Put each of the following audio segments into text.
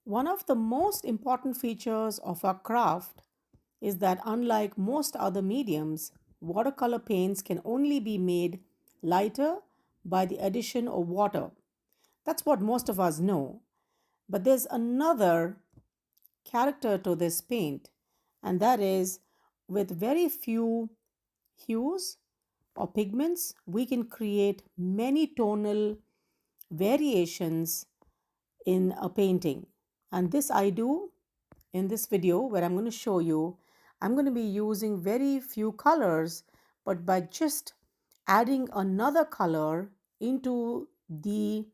One of the most important features of our craft is that unlike most other mediums, watercolor paints can only be made lighter by the addition of water. That's what most of us know. But there's another character to this paint, and that is with very few hues or pigments, we can create many tonal variations in a painting. And this I do in this video where I'm going to show you. I'm going to be using very few colors, but by just adding another color into the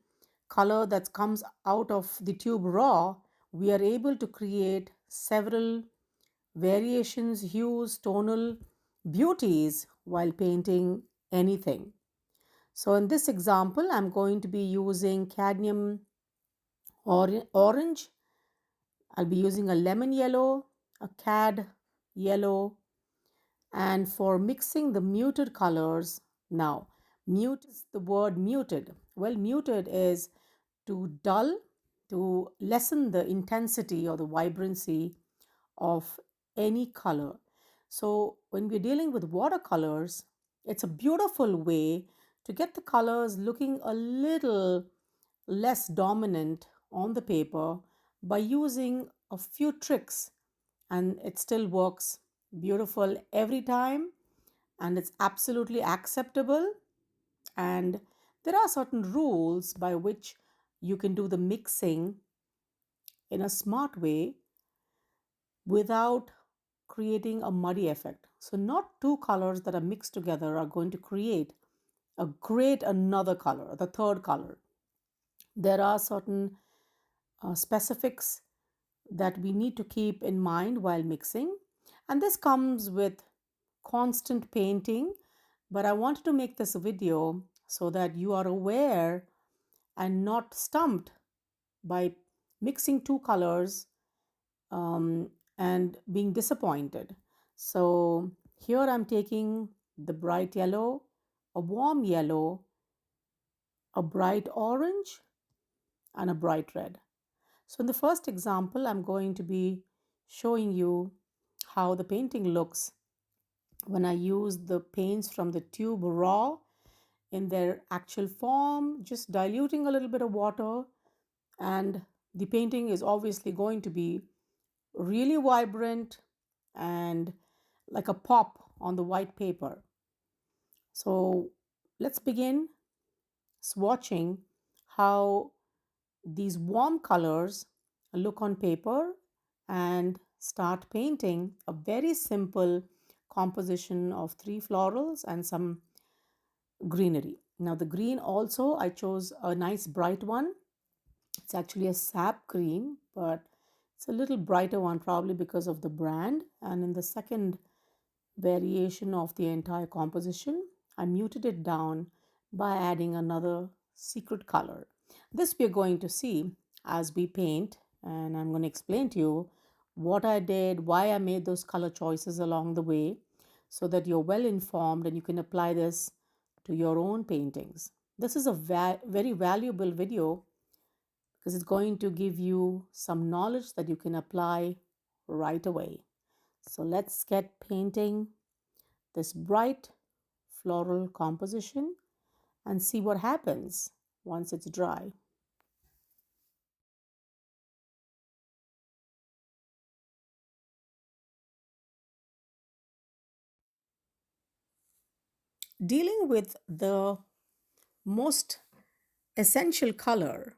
color that comes out of the tube raw, we are able to create several variations, hues, tonal beauties while painting anything. So in this example, I'm going to be using cadmium orange. I'll be using a lemon yellow, a cad yellow, and for mixing the muted colors, now, mute is the word muted. Well, muted is to dull, to lessen the intensity or the vibrancy of any color. So, when we're dealing with watercolors, it's a beautiful way to get the colors looking a little less dominant on the paper by using a few tricks, and it still works beautiful every time, and it's absolutely acceptable. And there are certain rules by which you can do the mixing in a smart way without creating a muddy effect. So, not two colors that are mixed together are going to create a great another color, the third color. There are certain specifics that we need to keep in mind while mixing, and this comes with constant painting. But I wanted to make this video so that you are aware and not stumped by mixing two colors and being disappointed. So here I'm taking the bright yellow, a warm yellow, a bright orange, and a bright red. So in the first example, I'm going to be showing you how the painting looks when I use the paints from the tube raw in their actual form, just diluting a little bit of water, and the painting is obviously going to be really vibrant and like a pop on the white paper. So let's begin swatching how these warm colors look on paper and start painting a very simple composition of three florals and some greenery. Now, the green also, I chose a nice bright one. It's actually a sap green, but it's a little brighter one, probably because of the brand. And in the second variation of the entire composition, I muted it down by adding another secret color. This we're going to see as we paint, and I'm going to explain to you what I did, why I made those color choices along the way, so that you're well informed and you can apply this to your own paintings. This is a very valuable video because it's going to give you some knowledge that you can apply right away. So let's get painting this bright floral composition and see what happens once it's dry. Dealing with the most essential color,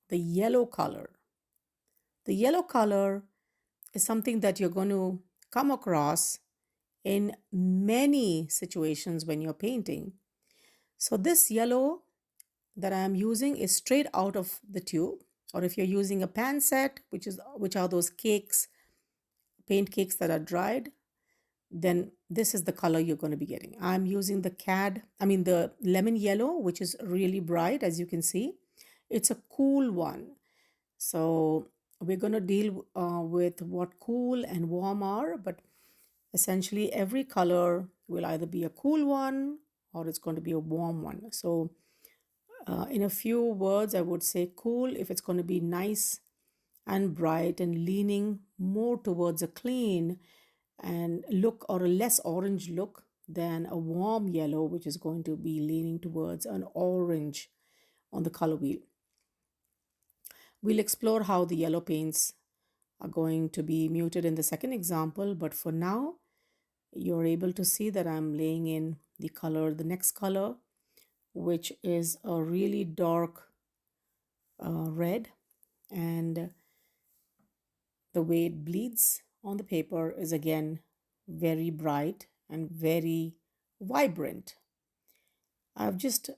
the yellow color. The yellow color is something that you're going to come across in many situations when you're painting. So, this yellow that I am using is straight out of the tube, or if you're using a pan set, which are those cakes, paint cakes that are dried, then this is the color you're going to be getting. I'm using the lemon yellow, which is really bright, as you can see. It's a cool one. So we're going to deal with what cool and warm are, but essentially every color will either be a cool one or it's going to be a warm one. So in a few words, I would say cool if it's going to be nice and bright and leaning more towards a clean and look or a less orange look than a warm yellow, which is going to be leaning towards an orange on the color wheel. We'll explore how the yellow paints are going to be muted in the second example, but for now, you're able to see that I'm laying in the color, the next color, which is a really dark red, and the way it bleeds on the paper is again very bright and very vibrant. I've just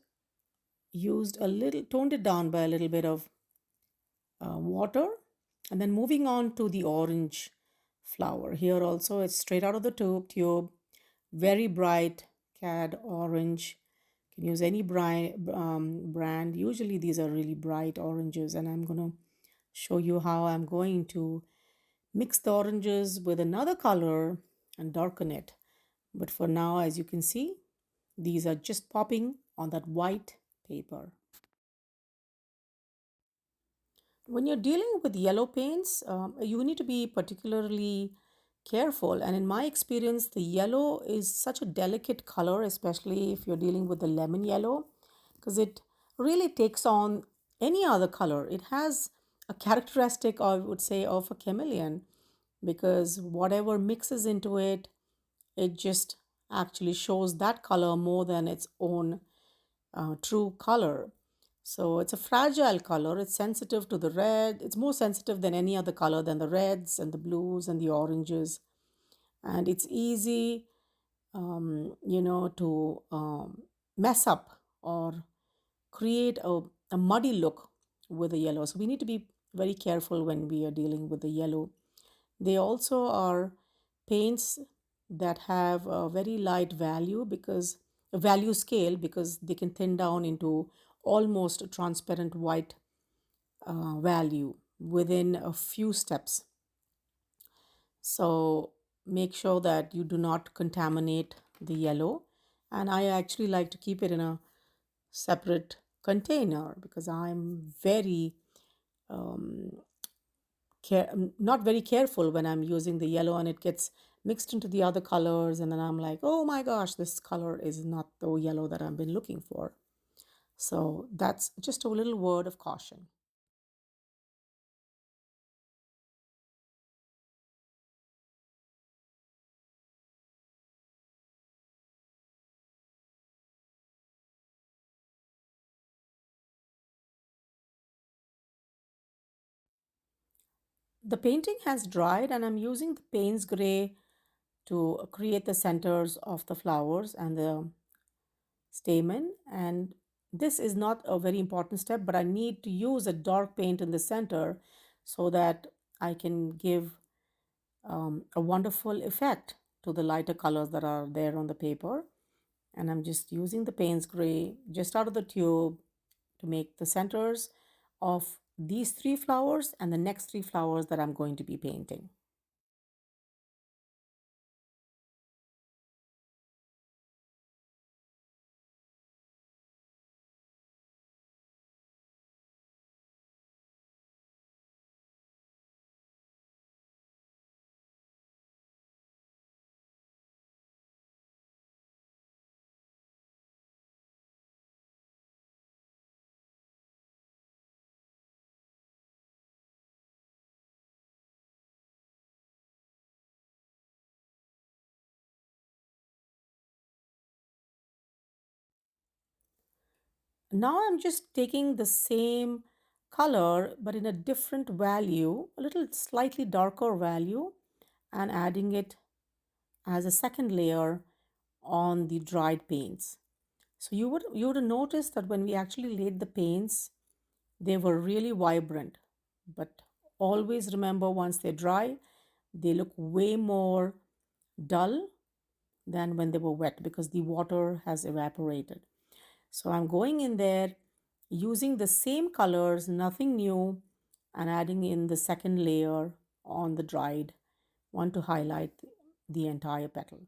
used a little, toned it down by a little bit of water, and then moving on to the orange flower. Here also, it's straight out of the tube, very bright cad orange. You can use any brand. Usually, these are really bright oranges, and I'm going to show you how I'm going to mix the oranges with another color and darken it. But for now, as you can see, these are just popping on that white paper. When you're dealing with yellow paints, you need to be particularly careful. And in my experience, the yellow is such a delicate color, especially if you're dealing with the lemon yellow, because it really takes on any other color. It has a characteristic, I would say, of a chameleon, because whatever mixes into it, it just actually shows that color more than its own true color. So it's a fragile color. It's sensitive to the red. It's more sensitive than any other color than the reds and the blues and the oranges. And it's easy, to mess up or create a muddy look with the yellow. So we need to be very careful when we are dealing with the yellow. They also are paints that have a very light value, because a value scale, because they can thin down into almost a transparent white value within a few steps. So make sure that you do not contaminate the yellow. And I actually like to keep it in a separate container because I'm very um, I'm not very careful when I'm using the yellow and it gets mixed into the other colors. And then I'm like, oh my gosh, this color is not the yellow that I've been looking for. So that's just a little word of caution. The painting has dried and I'm using the Payne's gray to create the centers of the flowers and the stamen. And this is not a very important step, but I need to use a dark paint in the center so that I can give a wonderful effect to the lighter colors that are there on the paper. And I'm just using the Payne's gray just out of the tube to make the centers of these three flowers and the next three flowers that I'm going to be painting. Now I'm just taking the same color but in a different value, a little slightly darker value, and adding it as a second layer on the dried paints. So you would have noticed that when we actually laid the paints, they were really vibrant. But always remember, once they dry, they look way more dull than when they were wet because the water has evaporated. So I'm going in there using the same colors, nothing new, and adding in the second layer on the dried one to highlight the entire petal.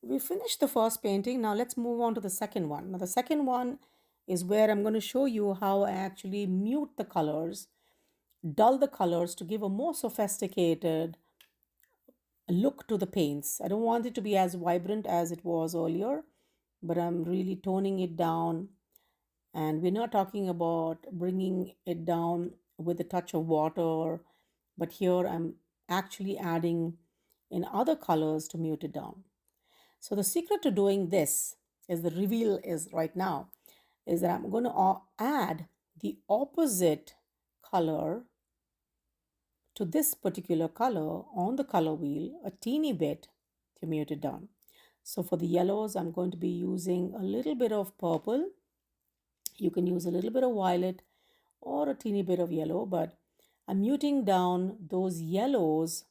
We finished the first painting. Now let's move on to the second one. Now the second one is where I'm going to show you how I actually mute the colors, dull the colors to give a more sophisticated look to the paints. I don't want it to be as vibrant as it was earlier, but I'm really toning it down. And we're not talking about bringing it down with a touch of water, but here I'm actually adding in other colors to mute it down. So the secret to doing this is the reveal is right now is that I'm going to add the opposite color to this particular color on the color wheel a teeny bit to mute it down. So for the yellows, I'm going to be using a little bit of purple. You can use a little bit of violet or a teeny bit of yellow, but I'm muting down those yellows,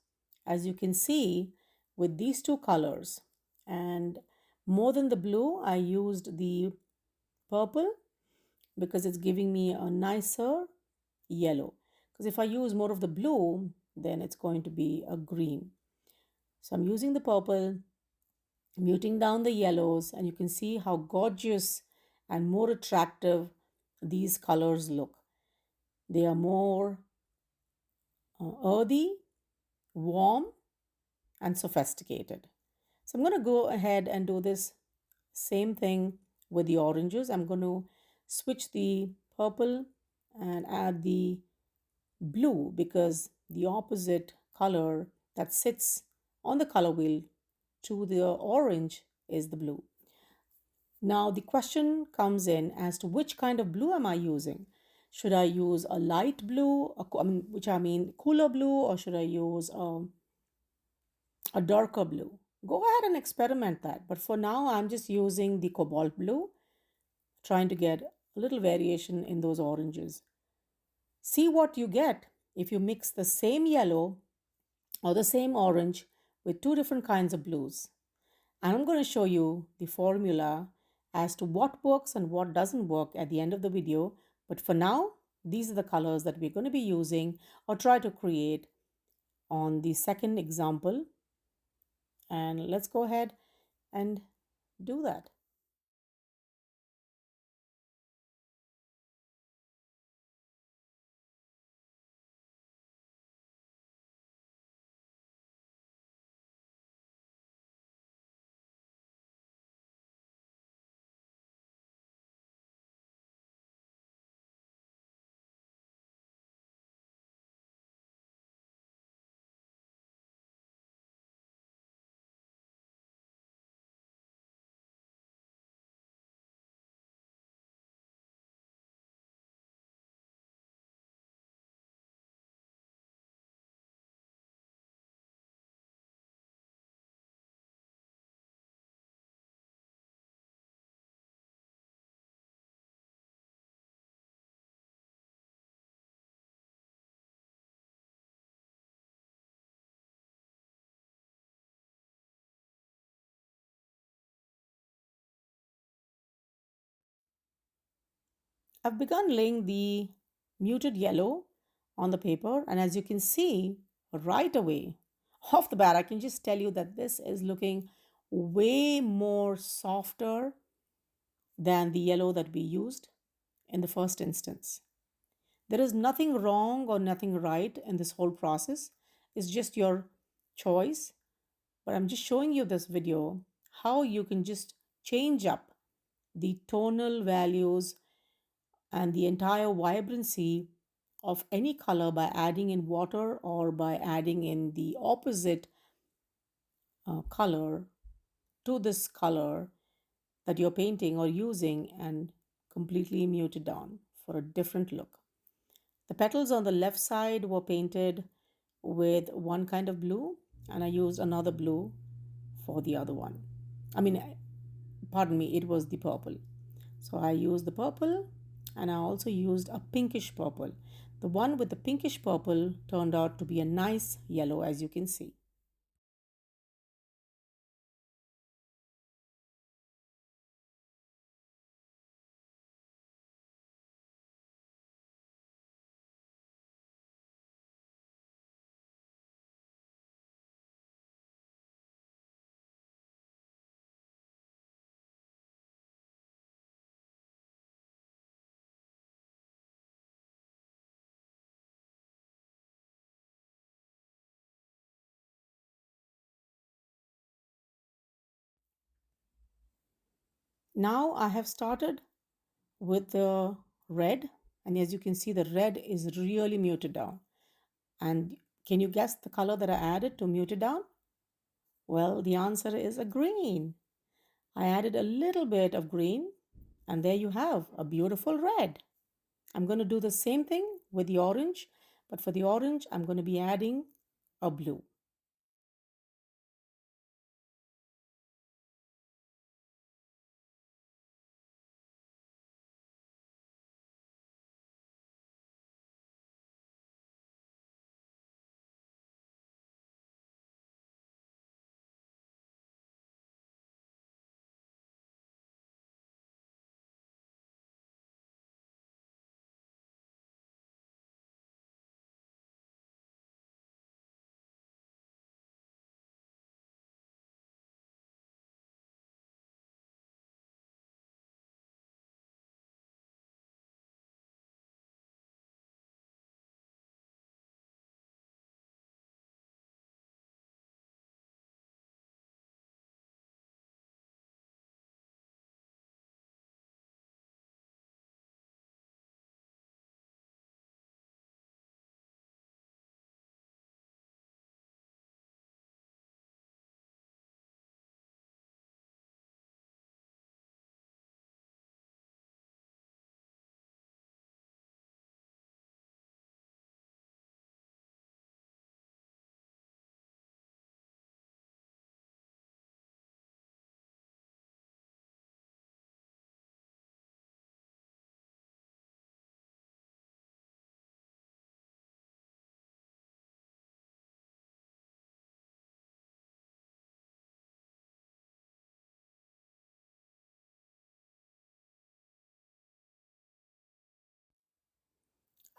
as you can see, with these two colors. And more than the blue, I used the purple because it's giving me a nicer yellow. Because if I use more of the blue, then it's going to be a green. So I'm using the purple, muting down the yellows, and you can see how gorgeous and more attractive these colors look. They are more earthy, warm, and sophisticated. So I'm going to go ahead and do this same thing with the oranges. I'm going to switch the purple and add the blue because the opposite color that sits on the color wheel to the orange is the blue. Now the question comes in as to which kind of blue am I using? Should I use a light blue, which I mean cooler blue, or should I use a darker blue? Go ahead and experiment that. But for now, I'm just using the cobalt blue, trying to get a little variation in those oranges. See what you get if you mix the same yellow or the same orange with two different kinds of blues. And I'm going to show you the formula as to what works and what doesn't work at the end of the video. But for now, these are the colors that we're going to be using or try to create on the second example. And let's go ahead and do that. I've begun laying the muted yellow on the paper, and as you can see right away, off the bat, I can just tell you that this is looking way more softer than the yellow that we used in the first instance. There is nothing wrong or nothing right in this whole process. It's just your choice. But I'm just showing you this video how you can just change up the tonal values and the entire vibrancy of any color by adding in water or by adding in the opposite color to this color that you're painting or using and completely mute it down for a different look. The petals on the left side were painted with one kind of blue, and I used another blue for the other one. I mean, pardon me, it was the purple. So I used the purple and I also used a pinkish purple. The one with the pinkish purple turned out to be a nice yellow, as you can see. Now I have started with the red, and as you can see, the red is really muted down. And can you guess the color that I added to mute it down? Well, the answer is a green. I added a little bit of green, and there you have a beautiful red. I'm going to do the same thing with the orange, but for the orange, I'm going to be adding a blue.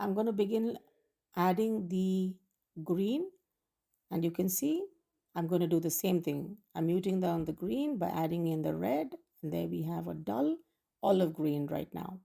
I'm going to begin adding the green, and you can see I'm going to do the same thing. I'm muting down the green by adding in the red, and there we have a dull olive green right now.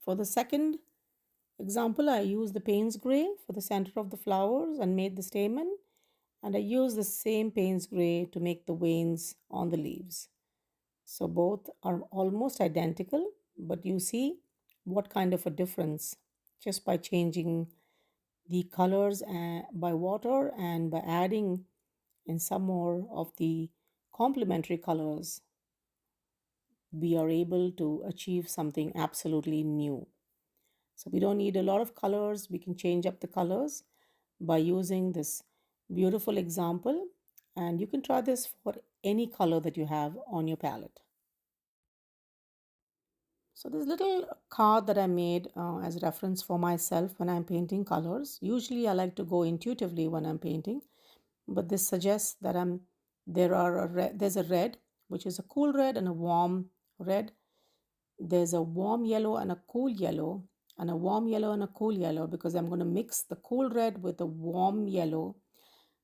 For the second example, I used the Payne's gray for the center of the flowers and made the stamen, and I used the same Payne's gray to make the veins on the leaves. So both are almost identical, but you see what kind of a difference just by changing the colors by water and by adding in some more of the complementary colors, we are able to achieve something absolutely new. So we don't need a lot of colors. We can change up the colors by using this beautiful example. And you can try this for any color that you have on your palette. So this little card that I made as reference for myself when I'm painting colors. Usually I like to go intuitively when I'm painting, but this suggests that there's a red, which is a cool red and a warm red. There's a warm yellow and a cool yellow, and a warm yellow and a cool yellow, because I'm going to mix the cool red with the warm yellow,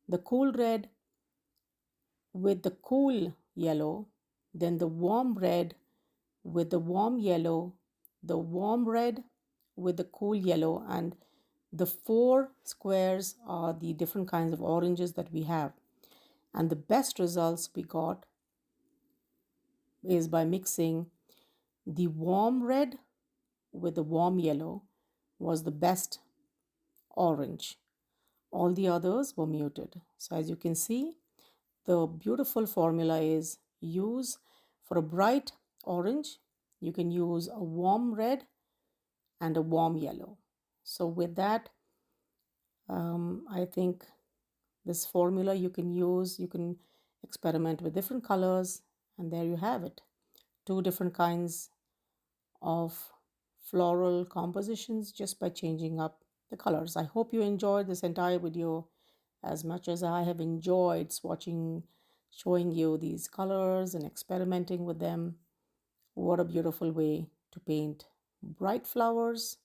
the cool red with the cool yellow, then the warm red with the warm yellow, the warm red with the cool yellow, and the four squares are the different kinds of oranges that we have. And the best results we got is by mixing the warm red with the warm yellow was the best orange. All the others were muted. So as you can see, the beautiful formula is use for a bright orange, you can use a warm red and a warm yellow. So with that, I think this formula you can use, you can experiment with different colors, and there you have it. Two different kinds of floral compositions just by changing up the colors. I hope you enjoyed this entire video as much as I have enjoyed showing you these colors and experimenting with them. What a beautiful way to paint bright flowers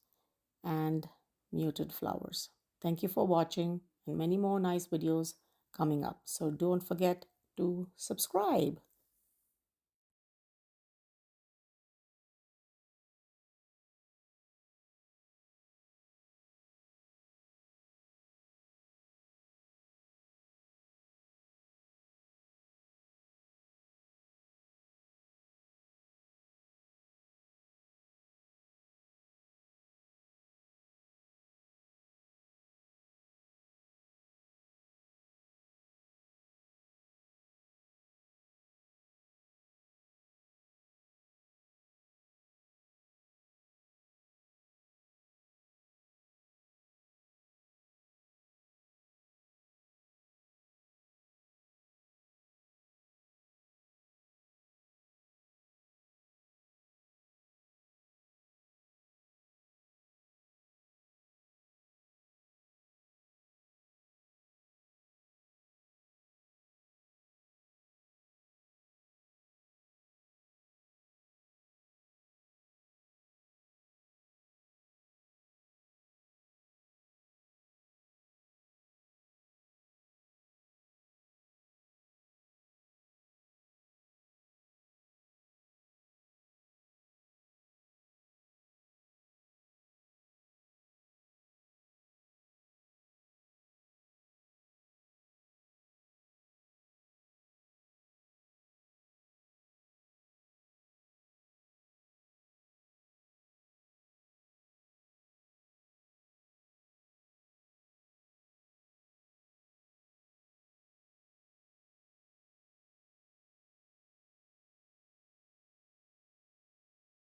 and muted flowers. Thank you for watching, and many more nice videos coming up. So don't forget to subscribe.